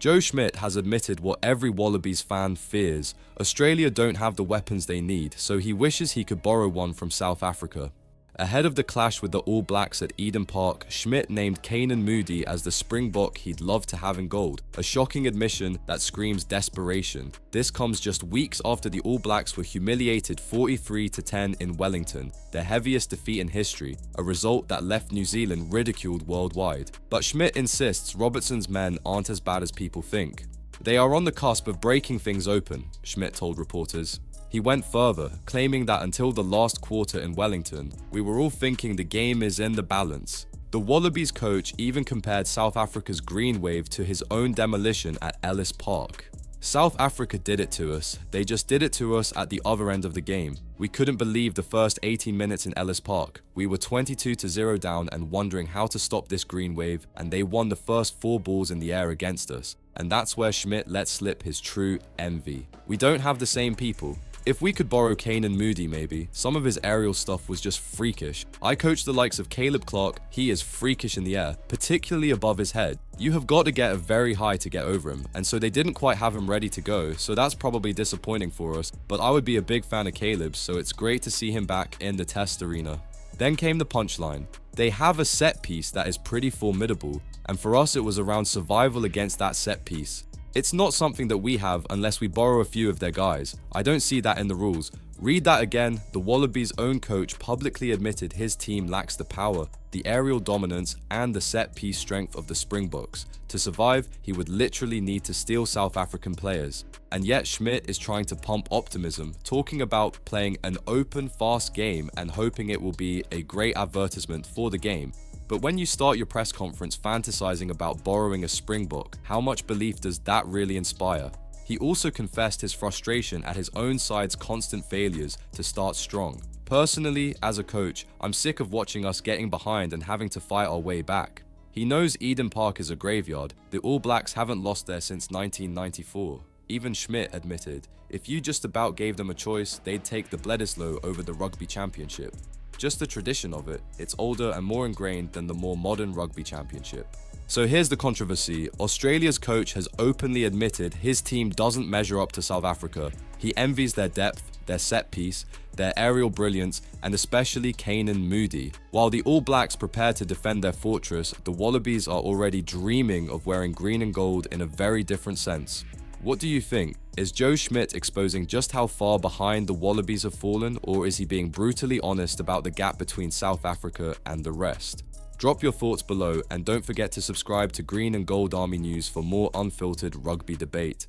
Joe Schmidt has admitted what every Wallabies fan fears. Australia don't have the weapons they need, so he wishes he could borrow one from South Africa. Ahead of the clash with the All Blacks at Eden Park, Schmidt named Keenan Moody as the Springbok he'd love to have in gold, a shocking admission that screams desperation. This comes just weeks after the All Blacks were humiliated 43-10 in Wellington, their heaviest defeat in history, a result that left New Zealand ridiculed worldwide. But Schmidt insists Robertson's men aren't as bad as people think. They are on the cusp of breaking things open, Schmidt told reporters. He went further, claiming that until the last quarter in Wellington, we were all thinking the game is in the balance. The Wallabies coach even compared South Africa's green wave to his own demolition at Ellis Park. South Africa did it to us. They just did it to us at the other end of the game. We couldn't believe the first 18 minutes in Ellis Park. We were 22-0 down and wondering how to stop this green wave, and they won the first 4 balls in the air against us. And that's where Schmidt let slip his true envy. We don't have the same people. If we could borrow Keenan Moody maybe, some of his aerial stuff was just freakish. I coach the likes of Caleb Clark, he is freakish in the air, particularly above his head. You have got to get a very high to get over him, and so they didn't quite have him ready to go, so that's probably disappointing for us, but I would be a big fan of Caleb's, so it's great to see him back in the test arena. Then came the punchline. They have a set piece that is pretty formidable, and for us it was around survival against that set piece. It's not something that we have unless we borrow a few of their guys. I don't see that in the rules. Read that again. The Wallabies' own coach publicly admitted his team lacks the power, the aerial dominance, and the set-piece strength of the Springboks. To survive, he would literally need to steal South African players. And yet Schmidt is trying to pump optimism, talking about playing an open, fast game and hoping it will be a great advertisement for the game. But when you start your press conference fantasizing about borrowing a Springbok, how much belief does that really inspire? He also confessed his frustration at his own side's constant failures to start strong. Personally, as a coach, I'm sick of watching us getting behind and having to fight our way back. He knows Eden Park is a graveyard. The All Blacks haven't lost there since 1994. Even Schmidt admitted, if you just about gave them a choice, they'd take the Bledisloe over the Rugby Championship. Just the tradition of it, it's older and more ingrained than the more modern Rugby Championship. So here's the controversy. Australia's coach has openly admitted his team doesn't measure up to South Africa. He envies their depth, their set piece, their aerial brilliance, and especially Keenan Moody. While the All Blacks prepare to defend their fortress, the Wallabies are already dreaming of wearing green and gold in a very different sense. What do you think? Is Joe Schmidt exposing just how far behind the Wallabies have fallen, or is he being brutally honest about the gap between South Africa and the rest? Drop your thoughts below and don't forget to subscribe to Green and Gold Army News for more unfiltered rugby debate.